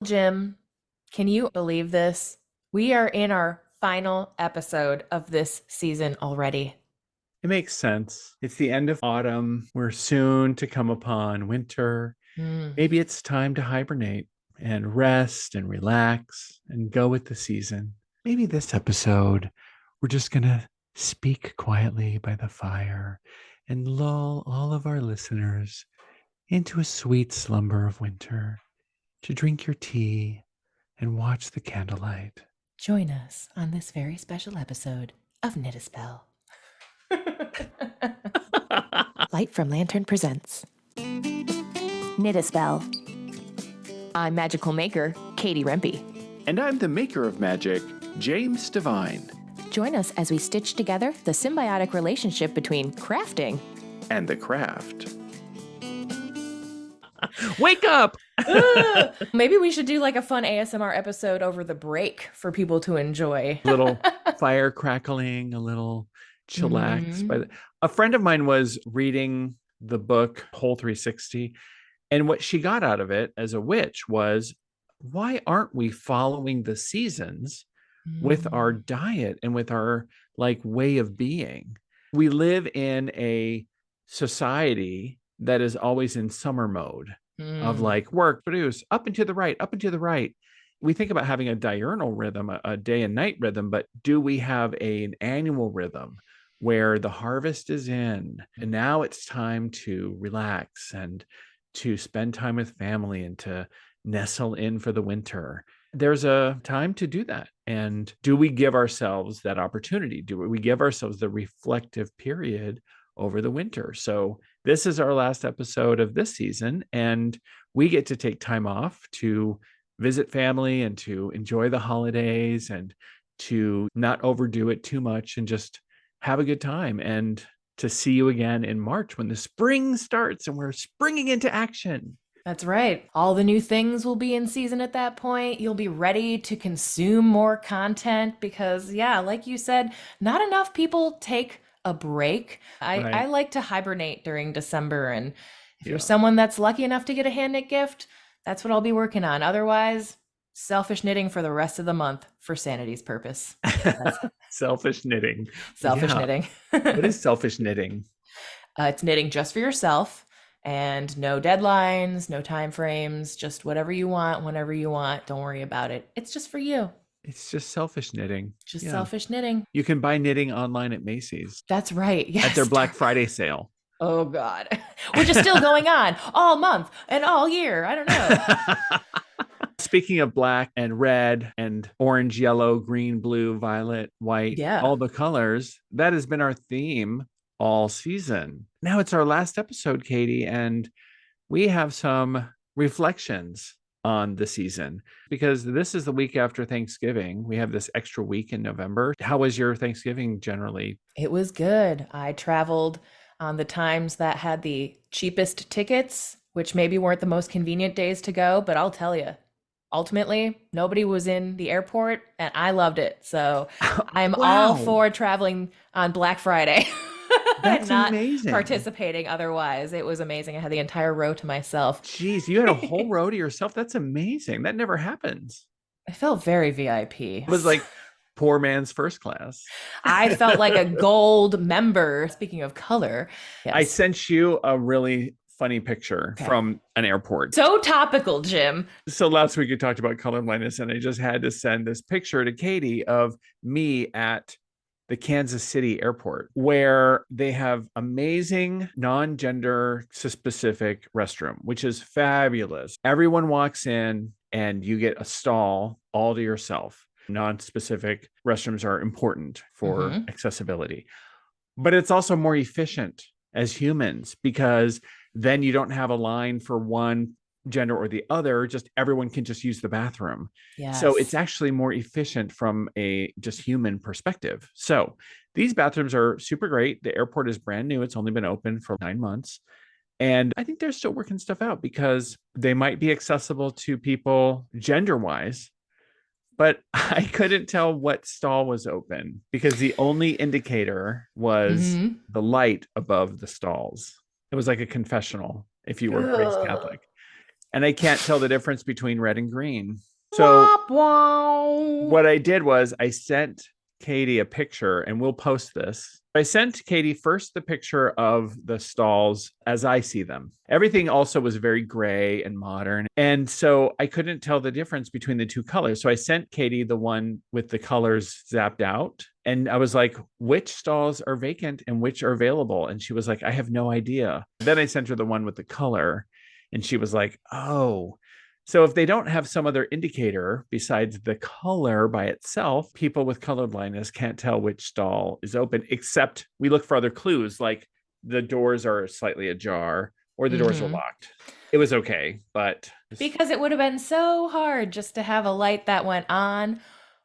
Jim, can you believe this? We are in our final episode of this season already. It makes sense. It's the end of autumn. We're soon to come upon winter. Mm. Maybe it's time to hibernate and rest and relax and go with the season. Maybe this episode, we're just going to speak quietly by the fire and lull all of our listeners into a sweet slumber of winter to drink your tea and watch the candlelight. Join us on this very special episode of Knit a Spell. Light from Lantern presents Knit a Spell. I'm magical maker, Katie Rempe. And I'm the maker of magic, James Devine. Join us as we stitch together the symbiotic relationship between crafting And the craft. Wake up! Maybe we should do like a fun ASMR episode over the break for people to enjoy. A little fire crackling, a little chillax. A friend of mine was reading the book Whole 360, and what she got out of it as a witch was, why aren't we following the seasons with our diet and with our way of being? We live in a society that is always in summer mode of work, produce, up and to the right, up and to the right. We think about having a diurnal rhythm, a day and night rhythm, but do we have an annual rhythm where the harvest is in and now it's time to relax and to spend time with family and to nestle in for the winter? There's a time to do that. And do we give ourselves that opportunity? Do we give ourselves the reflective period over the winter? So this is our last episode of this season, and we get to take time off to visit family and to enjoy the holidays and to not overdo it too much and just have a good time, and to see you again in March when the spring starts and we're springing into action. That's right. All the new things will be in season at that point. You'll be ready to consume more content because, yeah, like you said, not enough people take a break. I like to hibernate during December. And if you're someone that's lucky enough to get a hand knit gift, that's what I'll be working on. Otherwise, selfish knitting for the rest of the month for sanity's purpose. Selfish knitting. Selfish knitting. What is selfish knitting? It's knitting just for yourself. And no deadlines, no time frames, just whatever you want, whenever you want. Don't worry about it. It's just for you. It's just selfish knitting. Just selfish knitting. You can buy knitting online at Macy's. That's right. Yes. At their Black Friday sale. Oh, God. Which is still going on all month and all year. I don't know. Speaking of black and red and orange, yellow, green, blue, violet, white, all the colors, that has been our theme all season. Now it's our last episode, Katie, and we have some reflections on the season because this is the week after Thanksgiving. We have this extra week in November. How was your Thanksgiving generally? It was good. I traveled on the times that had the cheapest tickets, which maybe weren't the most convenient days to go, but I'll tell you, ultimately, nobody was in the airport and I loved it. So I'm all for traveling on Black Friday. That's not amazing. Participating otherwise. It was amazing. I had the entire row to myself. Jeez, you had a whole row to yourself. That's amazing. That never happens. I felt very VIP. It was like poor man's first class. I felt like a gold member. Speaking of color. Yes. I sent you a really funny picture from an airport. So topical, Jim. So last week you talked about color blindness, and I just had to send this picture to Katie of me at the Kansas City airport, where they have amazing non-gender specific restroom, which is fabulous. Everyone walks in and you get a stall all to yourself. Non-specific restrooms are important for accessibility, but it's also more efficient as humans because then you don't have a line for one gender or the other, just everyone can just use the bathroom. So it's actually more efficient from a just human perspective. So these bathrooms are super great. The airport is brand new. It's only been open for 9 months. And I think they're still working stuff out because they might be accessible to people gender wise, but I couldn't tell what stall was open because the only indicator was the light above the stalls. It was like a confessional if you were raised Catholic. and I can't tell the difference between red and green. So Womp womp. what I did was I sent Katie a picture, and we'll post this. I sent Katie first the picture of the stalls as I see them. Everything also was very gray and modern. And so I couldn't tell the difference between the two colors. So I sent Katie the one with the colors zapped out. And I was like, which stalls are vacant and which are available? And she was like, I have no idea. Then I sent her the one with the color. And she was like, oh. So if they don't have some other indicator besides the color by itself, people with color blindness can't tell which stall is open, except we look for other clues, like the doors are slightly ajar or the doors are locked. It was okay, but because it would have been so hard just to have a light that went on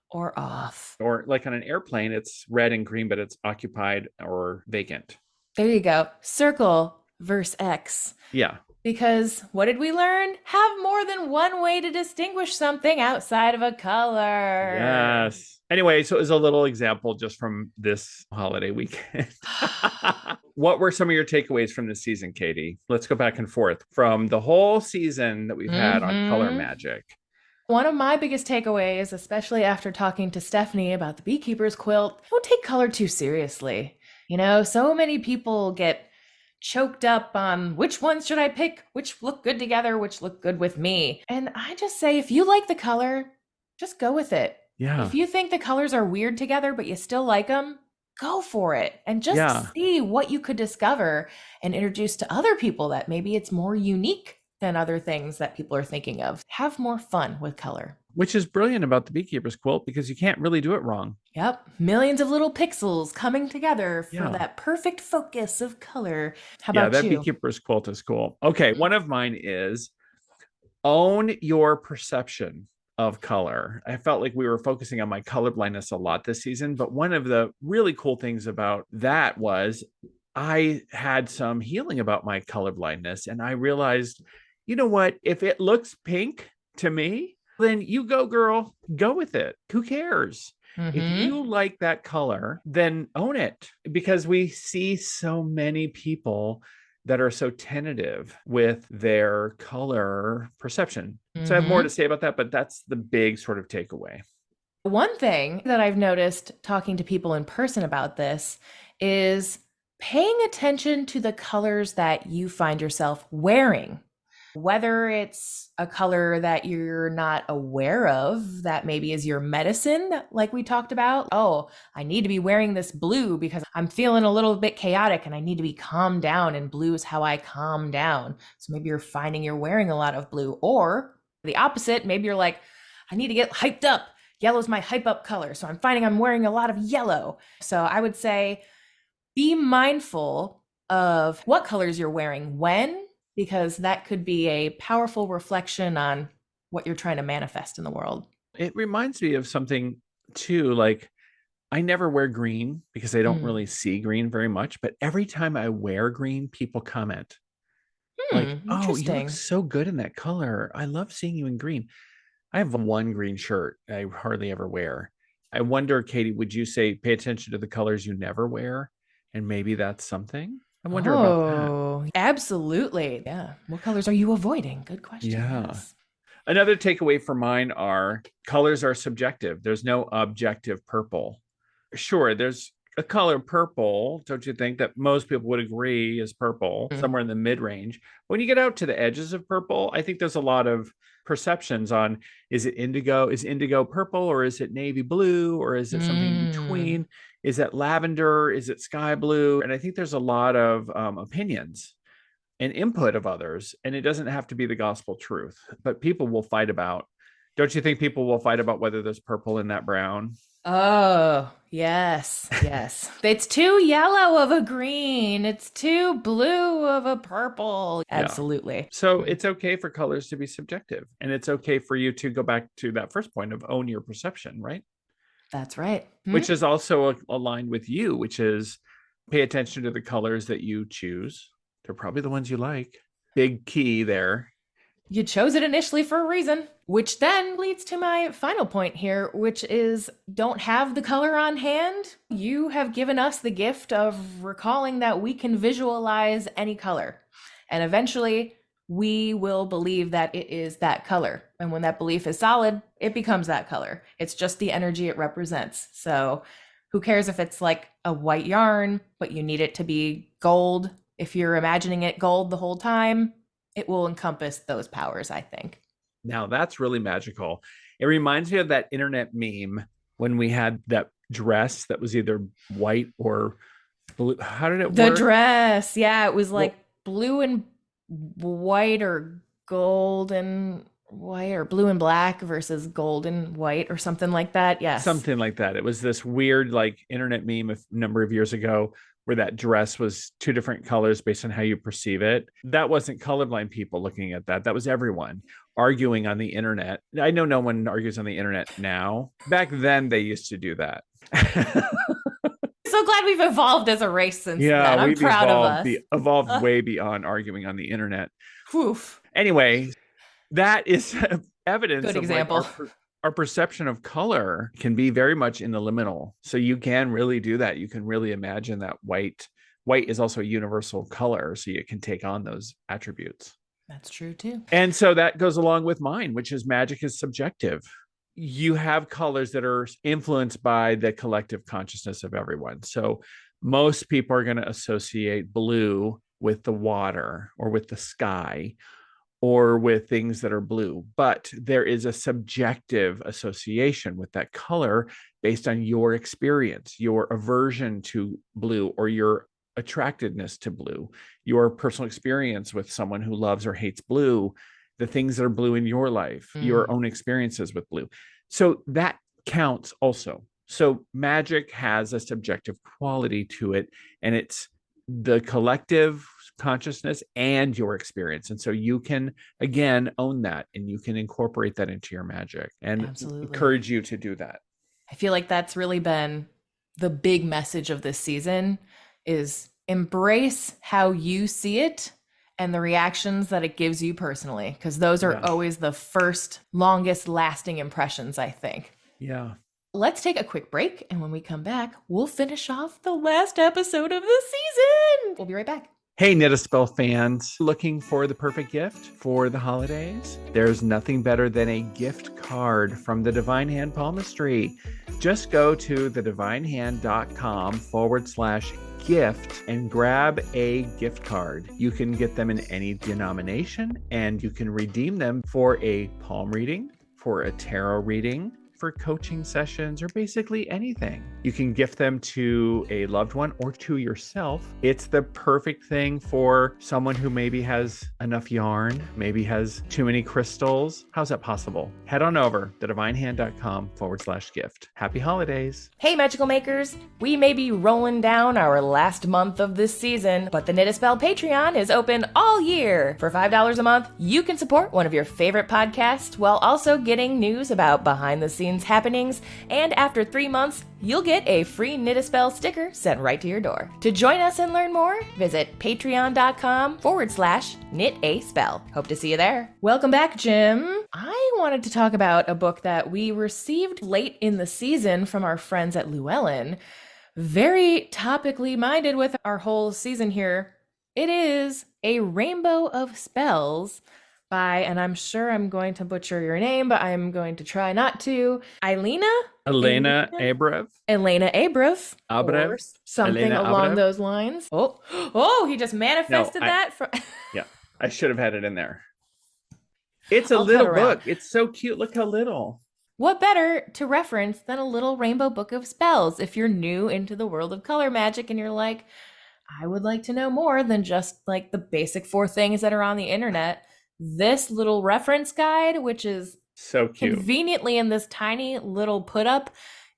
or off. Or like on an airplane, it's red and green, but it's occupied or vacant. There you go. Circle versus X. Yeah. Because what did we learn? Have more than one way to distinguish something outside of a color. Yes. Anyway, so it was a little example just from this holiday weekend. What were some of your takeaways from this season, Katie? Let's go back and forth from the whole season that we've had on Color Magic. One of my biggest takeaways, especially after talking to Stephanie about the beekeeper's quilt, don't take color too seriously. You know, so many people get choked up on which ones should I pick, which look good together, which look good with me. And I just say, if you like the color, just go with it. Yeah. If you think the colors are weird together, but you still like them, go for it and just see what you could discover and introduce to other people that maybe it's more unique than other things that people are thinking of. Have more fun with color. Which is brilliant about the beekeeper's quilt because you can't really do it wrong. Yep. Millions of little pixels coming together for that perfect focus of color. How about that you? beekeeper's quilt is cool. Okay. One of mine is own your perception of color. I felt like we were focusing on my color blindness a lot this season, but one of the really cool things about that was I had some healing about my color blindness, and I realized, you know what? If it looks pink to me, then you go, girl, go with it. Who cares? If you like that color, then own it, because we see so many people that are so tentative with their color perception. So I have more to say about that, but that's the big sort of takeaway. One thing that I've noticed talking to people in person about this is paying attention to the colors that you find yourself wearing. Whether it's a color that you're not aware of, that maybe is your medicine, like we talked about. Oh, I need to be wearing this blue because I'm feeling a little bit chaotic and I need to be calmed down, and blue is how I calm down. So maybe you're finding you're wearing a lot of blue. Or the opposite, maybe you're like, I need to get hyped up. Yellow is my hype up color. So I'm finding I'm wearing a lot of yellow. So I would say be mindful of what colors you're wearing when, because that could be a powerful reflection on what you're trying to manifest in the world. It reminds me of something too, like I never wear green because I don't really see green very much, but every time I wear green, people comment like, oh, you look so good in that color. I love seeing you in green. I have one green shirt I hardly ever wear. I wonder, Katie, would you say pay attention to the colors you never wear? And maybe that's something? I wonder about that. Oh, absolutely. Yeah. What colors are you avoiding? Good question. Yeah. Yes. Another takeaway for mine are colors are subjective. There's no objective purple. Sure, there's a color purple, don't you think, that most people would agree is purple, somewhere in the mid-range. When you get out to the edges of purple, I think there's a lot of perceptions on, is it indigo? Is indigo purple, or is it navy blue, or is it something in between? Is it lavender? Is it sky blue? And I think there's a lot of opinions and input of others, and it doesn't have to be the gospel truth, but people will fight about. Don't you think people will fight about whether there's purple in that brown? Oh, yes. Yes. It's too yellow of a green. It's too blue of a purple. Absolutely. Yeah. So it's okay for colors to be subjective, and it's okay for you to go back to that first point of own your perception, right? That's right. Which is also aligned with you, which is pay attention to the colors that you choose. They're probably the ones you like. Big key there. You chose it initially for a reason, which then leads to my final point here, which is don't have the color on hand. You have given us the gift of recalling that we can visualize any color. And eventually we will believe that it is that color. And when that belief is solid, it becomes that color. It's just the energy it represents. So who cares if it's like a white yarn, but you need it to be gold? If you're imagining it gold the whole time, it will encompass those powers, I think. Now that's really magical. It reminds me of that internet meme when we had that dress that was either white or blue. How did it The work? dress. Yeah, it was like Well, blue and white or gold and white or blue and black versus gold and white or something like that. Yes. something like that. It was this weird like internet meme a number of years ago where that dress was two different colors based on how you perceive it. That wasn't colorblind people looking at that. That was everyone arguing on the internet. I know no one argues on the internet now. Back then they used to do that. So glad we've evolved as a race since Yeah, then. I'm we've proud of us. evolved way beyond arguing on the internet. Oof. Anyway, that is evidence Good of example. like our perception of color can be very much in the liminal. So you can really do that. You can really imagine that white is also a universal color, so you can take on those attributes. That's true too. And so that goes along with mine, which is magic is subjective. You have colors that are influenced by the collective consciousness of everyone. So most people are going to associate blue with the water or with the sky or with things that are blue, but there is a subjective association with that color based on your experience, your aversion to blue or your attractedness to blue, your personal experience with someone who loves or hates blue, the things that are blue in your life, your own experiences with blue. So that counts also. So magic has a subjective quality to it, and it's the collective consciousness and your experience. And so you can, again, own that and you can incorporate that into your magic and Absolutely. encourage you to do that. I feel like that's really been the big message of this season is embrace how you see it and the reactions that it gives you personally, because those are always the first longest lasting impressions, I think. Yeah. Let's take a quick break, and when we come back, we'll finish off the last episode of the season. We'll be right back. Hey, Knit a Spell fans, looking for the perfect gift for the holidays? There's nothing better than a gift card from the Divine Hand Palmistry. Just go to thedivinehand.com/gift and grab a gift card. You can get them in any denomination and you can redeem them for a palm reading, for a tarot reading, for coaching sessions, or basically anything. You can gift them to a loved one or to yourself. It's the perfect thing for someone who maybe has enough yarn, maybe has too many crystals. How's that possible? Head on over to thedivinehand.com/gift. Happy holidays. Hey, Magical Makers! We may be rolling down our last month of this season, but the Knit a Spell Patreon is open all year. For $5 a month, you can support one of your favorite podcasts while also getting news about behind-the-scenes happenings, and after 3 months, you'll get a free Knit a Spell sticker sent right to your door. To join us and learn more, visit patreon.com/knit-a-spell. Hope to see you there. Welcome back, Jim. I wanted to talk about a book that we received late in the season from our friends at Luellen. Very topically minded with our whole season here. It is A Rainbow of Spells by, and I'm sure I'm going to butcher your name, but I'm going to try not to, Ileana Abrev. Ileana Abrev. Abrev. Or something Ileana along Abrev. those lines. Oh, he just manifested that from Yeah, I should have had it in there. It's a I'll little cut around. book. It's so cute. Look how little. What better to reference than a little rainbow book of spells if you're new into the world of color magic and you're like, I would like to know more than just like the basic 4 things that are on the internet. This little reference guide, which is so cute, conveniently in this tiny little put up,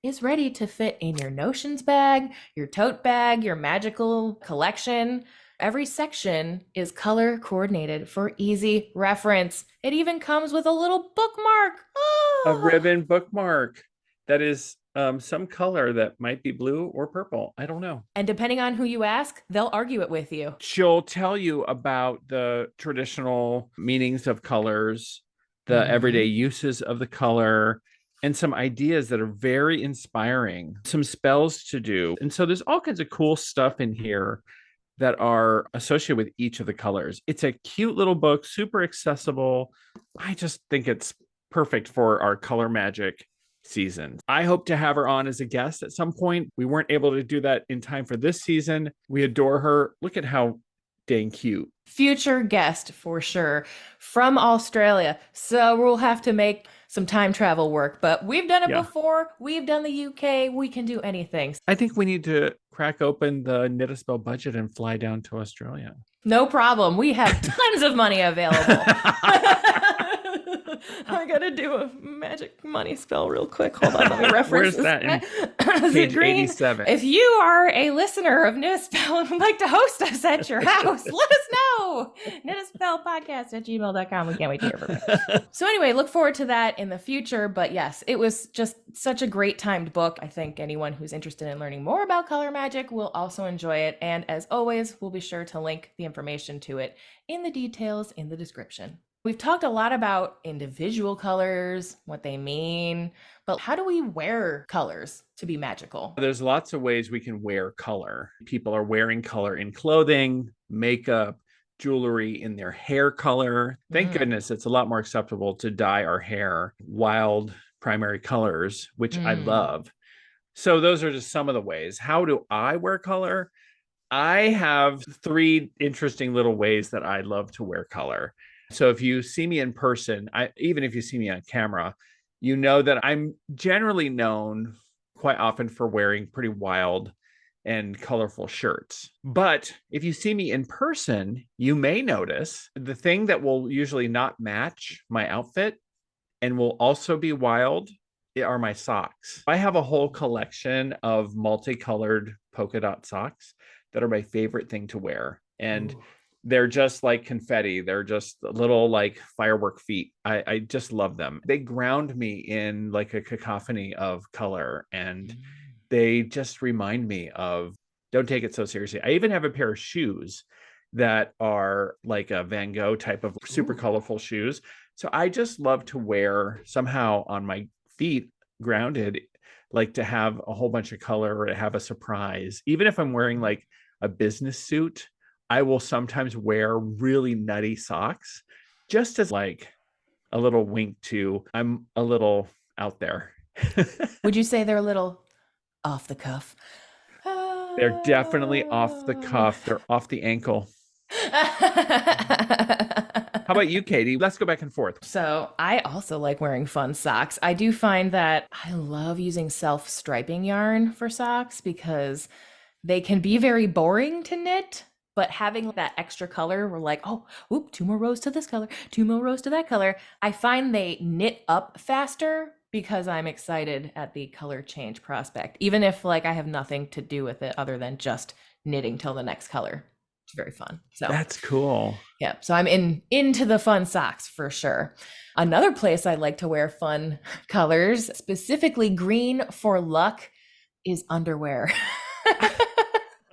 is ready to fit in your notions bag, your tote bag, your magical collection. Every section is color coordinated for easy reference. It even comes with a little bookmark. a ribbon bookmark that is some color that might be blue or purple. I don't know. And depending on who you ask, they'll argue it with you. She'll tell you about the traditional meanings of colors, the everyday uses of the color, and some ideas that are very inspiring, some spells to do. And so there's all kinds of cool stuff in here that are associated with each of the colors. It's a cute little book, super accessible. I just think it's perfect for our color magic season. I hope to have her on as a guest at some point. We weren't able to do that in time for this season. We adore her. Look at how dang cute. Future guest for sure from Australia. So we'll have to make some time travel work, but we've done it before. We've done the UK. We can do anything. I think we need to crack open the Knit a Spell budget and fly down to Australia. No problem. We have tons of money available. I gotta do a magic money spell real quick. Hold on, let me reference Where's that? Page 87. If you are a listener of Knit a Spell and would like to host us at your house, let us know. knittaspellpodcast@gmail.com. We can't wait to hear from you. So anyway, look forward to that in the future. But yes, it was just such a great timed book. I think anyone who's interested in learning more about color magic will also enjoy it. And as always, we'll be sure to link the information to it in the details in the description. We've talked a lot about individual colors, what they mean, but how do we wear colors to be magical? There's lots of ways we can wear color. People are wearing color in clothing, makeup, jewelry, in their hair color. Thank goodness it's a lot more acceptable to dye our hair wild primary colors, which I love. So those are just some of the ways. How do I wear color? I have 3 interesting little ways that I love to wear color. So if you see me in person, even if you see me on camera, you know that I'm generally known quite often for wearing pretty wild and colorful shirts. But if you see me in person, you may notice the thing that will usually not match my outfit and will also be wild are my socks. I have a whole collection of multicolored polka dot socks that are my favorite thing to wear. And they're just like confetti. They're just little like firework feet. I just love them. They ground me in like a cacophony of color, and they just remind me of don't take it so seriously. I even have a pair of shoes that are like a Van Gogh type of super colorful shoes. So I just love to wear somehow on my feet grounded, like to have a whole bunch of color or to have a surprise. Even if I'm wearing like a business suit, I will sometimes wear really nutty socks just as like a little wink to I'm a little out there. Would you say they're a little off the cuff? They're definitely off the cuff. They're off the ankle. How about you, Katie? Let's go back and forth. So I also like wearing fun socks. I do find that I love using self-striping yarn for socks because they can be very boring to knit. But having that extra color, we're like, oh, whoop, 2 more rows to this color, 2 more rows to that color. I find they knit up faster because I'm excited at the color change prospect, even if like I have nothing to do with it other than just knitting till the next color. It's very fun. So that's cool. Yeah. So I'm into the fun socks for sure. Another place I like to wear fun colors, specifically green for luck, is underwear.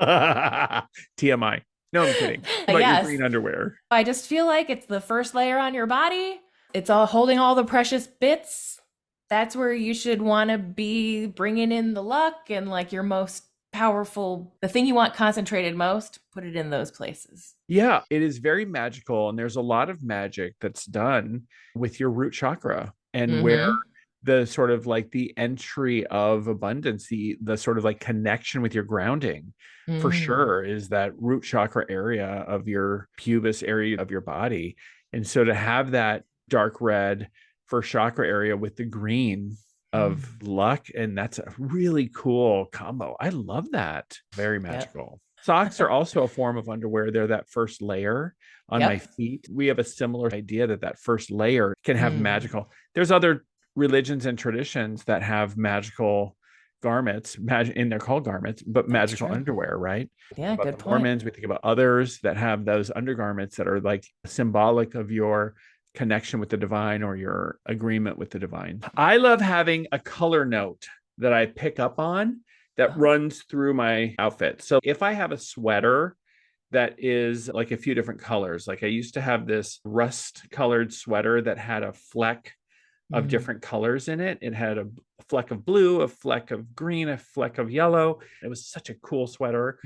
TMI. No, I'm kidding. About your green underwear. I just feel like it's the first layer on your body. It's all holding all the precious bits. That's where you should want to be bringing in the luck and like your most powerful, the thing you want concentrated most, put it in those places. Yeah, it is very magical. And there's a lot of magic that's done with your root chakra and where the sort of like the entry of abundance, the sort of like connection with your grounding for sure is that root chakra area of your pubis area of your body. And so to have that dark red first chakra area with the green of luck, and that's a really cool combo. I love that. Very magical. Yep. Socks are also a form of underwear. They're that first layer on my feet. We have a similar idea that first layer can have magical. There's other religions and traditions that have magical garments, and they're called garments, but magical underwear, right? Yeah, good point. Mormons, we think about others that have those undergarments that are like symbolic of your connection with the divine or your agreement with the divine. I love having a color note that I pick up on that runs through my outfit. So if I have a sweater that is like a few different colors, like I used to have this rust colored sweater that had a fleck of different colors in it. It had a fleck of blue, a fleck of green, a fleck of yellow. It was such a cool sweater.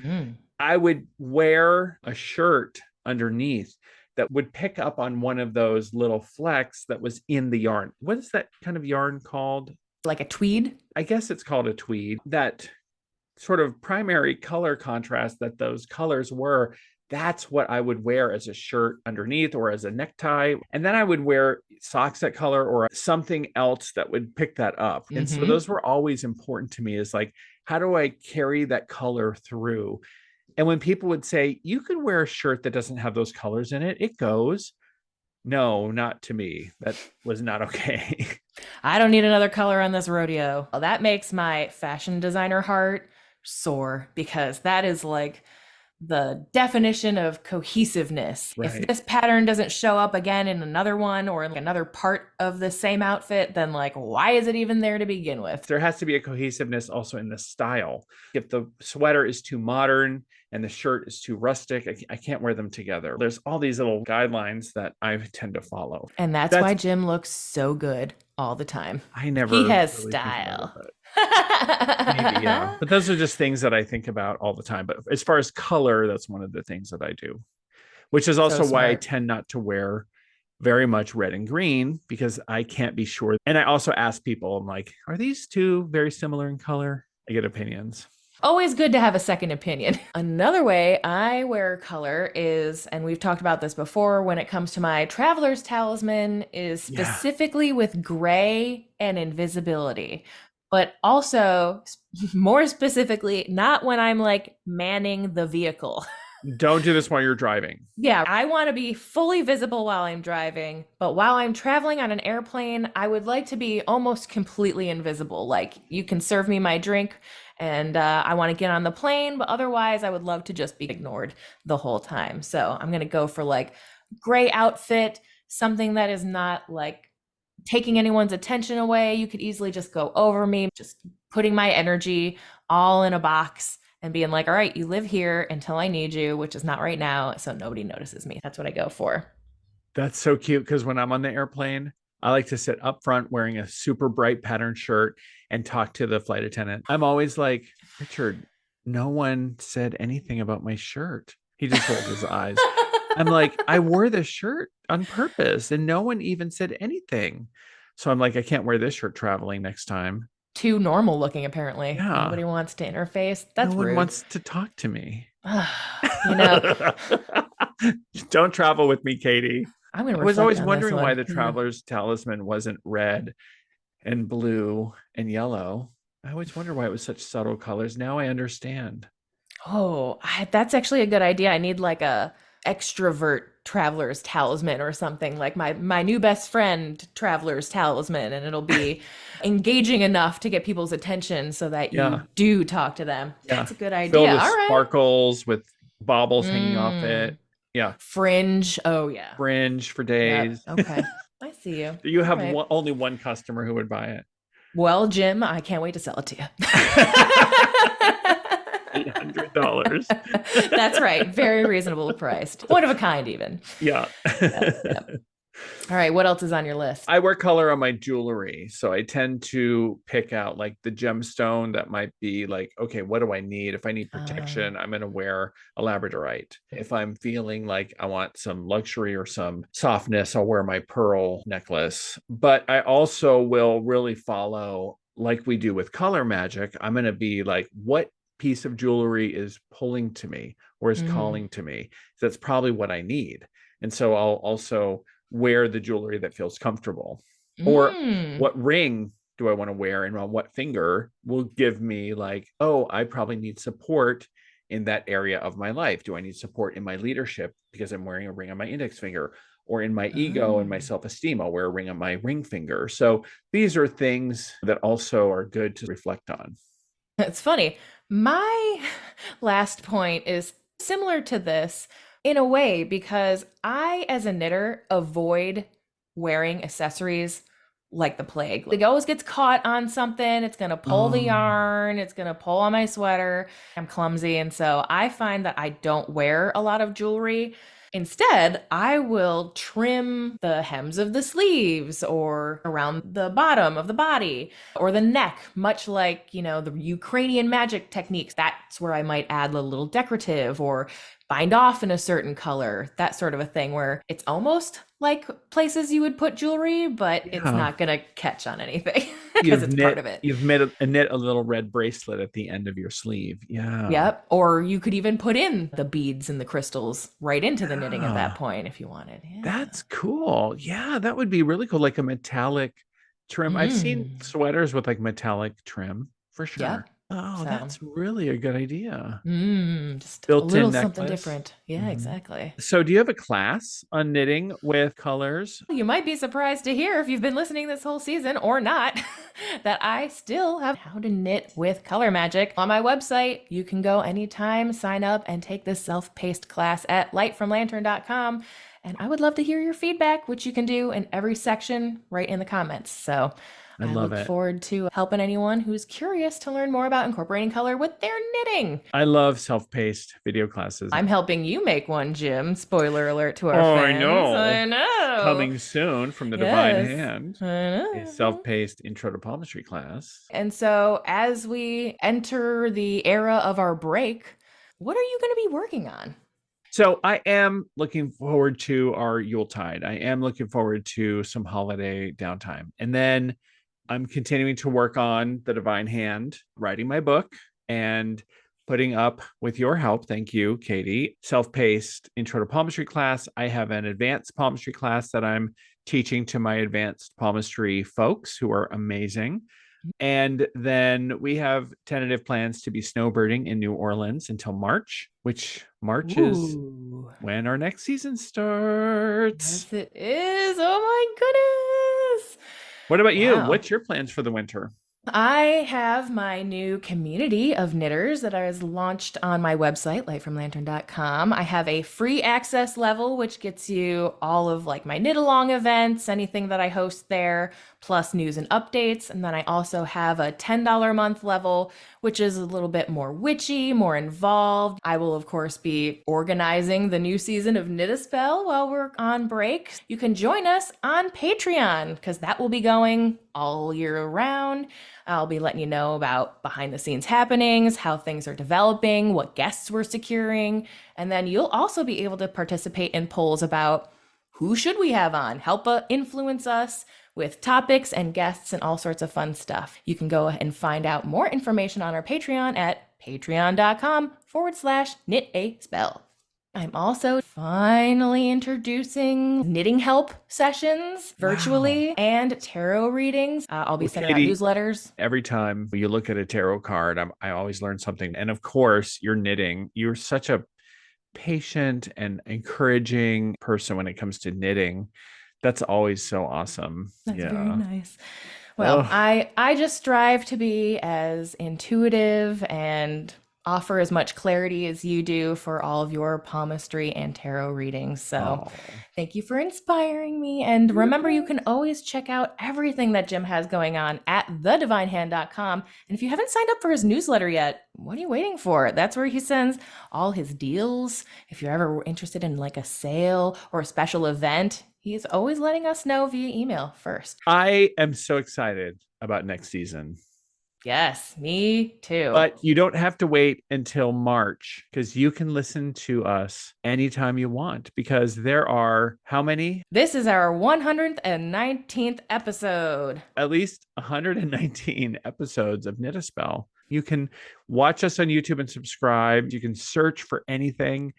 I would wear a shirt underneath that would pick up on one of those little flecks that was in the yarn. What is that kind of yarn called? Like a tweed? I guess it's called a tweed. That sort of primary color contrast that those colors were, that's what I would wear as a shirt underneath or as a necktie. And then I would wear socks that color or something else that would pick that up. And so those were always important to me, is like, how do I carry that color through? And when people would say, you can wear a shirt that doesn't have those colors in it, it goes. No, not to me. That was not okay. I don't need another color on this rodeo. Well, that makes my fashion designer heart soar, because that is like the definition of cohesiveness. Right. If this pattern doesn't show up again in another one or in like another part of the same outfit, then like, why is it even there to begin with? There has to be a cohesiveness also in the style. If the sweater is too modern and the shirt is too rustic, I can't wear them together. There's all these little guidelines that I tend to follow. And that's why Jim looks so good all the time. I never. He has really style. Maybe, yeah. But those are just things that I think about all the time. But as far as color, that's one of the things that I do, which is also why I tend not to wear very much red and green, because I can't be sure. And I also ask people, I'm like, are these two very similar in color? I get opinions. Always good to have a second opinion. Another way I wear color is, and we've talked about this before when it comes to my traveler's talisman, is specifically with gray and invisibility. But also, more specifically, not when I'm like manning the vehicle. Don't do this while you're driving. Yeah, I want to be fully visible while I'm driving, but while I'm traveling on an airplane, I would like to be almost completely invisible. Like, you can serve me my drink and I want to get on the plane, but otherwise I would love to just be ignored the whole time. So I'm going to go for like gray outfit, something that is not like taking anyone's attention away. You could easily just go over me, just putting my energy all in a box and being like, all right, you live here until I need you, which is not right now, so nobody notices me. That's what I go for. That's so cute, because when I'm on the airplane, I like to sit up front wearing a super bright patterned shirt and talk to the flight attendant. I'm always like, Richard, no one said anything about my shirt. He just rolled his eyes. I'm like, I wore this shirt on purpose and no one even said anything. So I'm like, I can't wear this shirt traveling next time. Too normal looking, apparently. Yeah. Nobody wants to interface. That's rude. No one wants to talk to me. You know. Don't travel with me, Katie. I was always wondering why the traveler's talisman wasn't red and blue and yellow. I always wonder why it was such subtle colors. Now I understand. Oh, that's actually a good idea. I need like a extrovert traveler's talisman or something, like my new best friend traveler's talisman, and it'll be engaging enough to get people's attention so that you do talk to them. That's a good idea. Filled with sparkles with baubles hanging off it. Yeah. Fringe. Oh yeah. Fringe for days. Yep. Okay. I see you. You have only one customer who would buy it. Well, Jim, I can't wait to sell it to you. $800. That's right. Very reasonable priced. One of a kind, even. Yeah. Yep. All right. What else is on your list? I wear color on my jewelry. So I tend to pick out like the gemstone that might be like, okay, what do I need? If I need protection, I'm going to wear a labradorite. If I'm feeling like I want some luxury or some softness, I'll wear my pearl necklace. But I also will really follow, like we do with color magic, I'm going to be like, what piece of jewelry is pulling to me or is calling to me? That's probably what I need. And so I'll also wear the jewelry that feels comfortable. Or what ring do I want to wear and on what finger will give me like, oh, I probably need support in that area of my life. Do I need support in my leadership because I'm wearing a ring on my index finger? Or in my ego and my self-esteem, I'll wear a ring on my ring finger. So these are things that also are good to reflect on. It's funny. My last point is similar to this in a way, because I, as a knitter, avoid wearing accessories like the plague. It always gets caught on something. It's going to pull the yarn. It's going to pull on my sweater. I'm clumsy. And so I find that I don't wear a lot of jewelry. Instead, I will trim the hems of the sleeves or around the bottom of the body or the neck, much like, the Ukrainian magic techniques. That's where I might add a little decorative or bind off in a certain color, that sort of a thing where it's almost like places you would put jewelry, but it's Yeah. not going to catch on anything because it's part of it. You've knit a little red bracelet at the end of your sleeve. Yeah. Yep. Or you could even put in the beads and the crystals right into the knitting at that Yeah. point if you wanted. Yeah. That's cool. Yeah, that would be really cool. Like a metallic trim. I've seen Mm. sweaters with like metallic trim for sure. Yep. Oh, So, that's really a good idea. just a Built-in little something necklace. different. Yeah, Mhm. exactly. So, do you have a class on knitting with colors? You might be surprised to hear if you've been listening this whole season or not that I still have how to knit with color magic on my website. You can go anytime, sign up, and take this self-paced class at lightfromlantern.com. And I would love to hear your feedback, which you can do in every section right in the comments. So I I love look it. forward to helping anyone who's curious to learn more about incorporating color with their knitting. I love self-paced video classes. I'm helping you make one, Jim. Spoiler alert to our Oh, I fans. know. I know. Coming soon from the Divine Yes, Hand, I a know. self-paced intro to palmistry class. And so, as we enter the era of our break, what are you going to be working on? So I am looking forward to our Yuletide. I am looking forward to some holiday downtime. And then I'm continuing to work on the Divine Hand, writing my book and putting up with your help. Thank you, Katie. Self-paced intro to palmistry class. I have an advanced palmistry class that I'm teaching to my advanced palmistry folks who are amazing. And then we have tentative plans to be snowbirding in New Orleans until March, which March is Ooh. when our next season starts. Yes, it is. Oh my goodness. What about you? Wow. What's your plans for the winter? I have my new community of knitters that is launched on my website, lightfromlantern.com. I have a free access level, which gets you all of like my knit along events, anything that I host there, plus news and updates. And then I also have a $10 a month level, which is a little bit more witchy, more involved. I will, of course, be organizing the new season of Knit a Spell while we're on break. You can join us on Patreon because that will be going all year round. I'll be letting you know about behind the scenes happenings, how things are developing, what guests we're securing, and then you'll also be able to participate in polls about who should we have on, help influence us with topics and guests and all sorts of fun stuff. You can go and find out more information on our Patreon at patreon.com/knit a spell. I'm also finally introducing knitting help sessions virtually and tarot readings. I'll be sending out Katie, newsletters. every time you look at a tarot card, I always learn something. And of course, you're knitting. You're such a patient and encouraging person when it comes to knitting. That's always so awesome. That's very Yeah. nice. Well, I just strive to be as intuitive and offer as much clarity as you do for all of your palmistry and tarot readings. So Oh. thank you for inspiring me. And remember, you can always check out everything that Jim has going on at thedivinehand.com. And if you haven't signed up for his newsletter yet, what are you waiting for? That's where he sends all his deals. If you're ever interested in like a sale or a special event, he's always letting us know via email first. I am so excited about next season. Yes, me too. But you don't have to wait until March because you can listen to us anytime you want because there are how many? This is our 119th episode. At least 119 episodes of Knit a Spell. You can watch us on YouTube and subscribe. You can search for anything.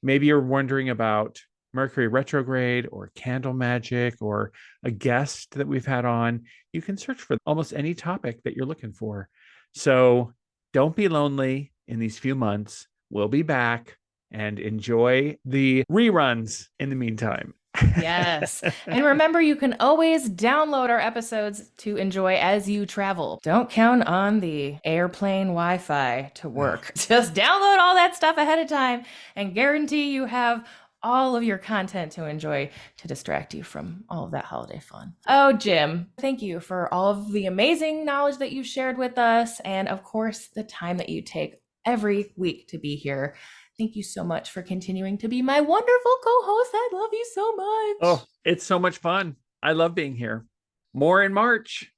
Maybe you're wondering about Mercury retrograde or candle magic or a guest that we've had on. You can search for almost any topic that you're looking for. So don't be lonely in these few months. We'll be back and enjoy the reruns in the meantime. Yes. And remember, you can always download our episodes to enjoy as you travel. Don't count on the airplane Wi-Fi to work. Just download all that stuff ahead of time and guarantee you have all of your content to enjoy to distract you from all of that holiday fun. Oh, Jim, thank you for all of the amazing knowledge that you've shared with us. And of course, the time that you take every week to be here Thank you so much for continuing to be my wonderful co-host. I love you so much. Oh, it's so much fun. I love being here. More in March.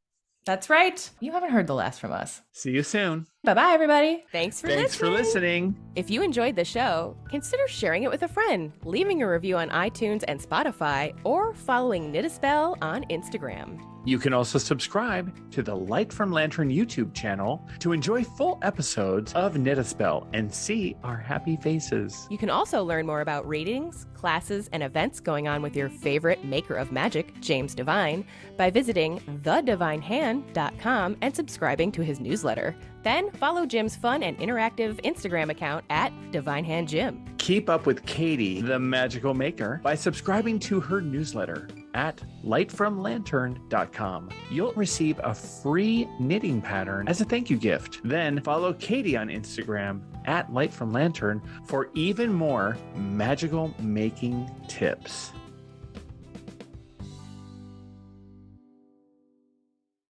That's right. You haven't heard the last from us. See you soon. Bye-bye, everybody. Thanks for listening. If you enjoyed the show, consider sharing it with a friend, leaving a review on iTunes and Spotify, or following Knit a Spell on Instagram. You can also subscribe to the Light from Lantern YouTube channel to enjoy full episodes of Knit a Spell and see our happy faces. You can also learn more about readings, classes, and events going on with your favorite maker of magic, James Devine, by visiting thedivinehand.com and subscribing to his newsletter. Then follow Jim's fun and interactive Instagram account at DivineHandJim. Keep up with Katie, the magical maker, by subscribing to her newsletter at lightfromlantern.com. You'll receive a free knitting pattern as a thank you gift. Then follow Katie on Instagram at lightfromlantern for even more magical making tips.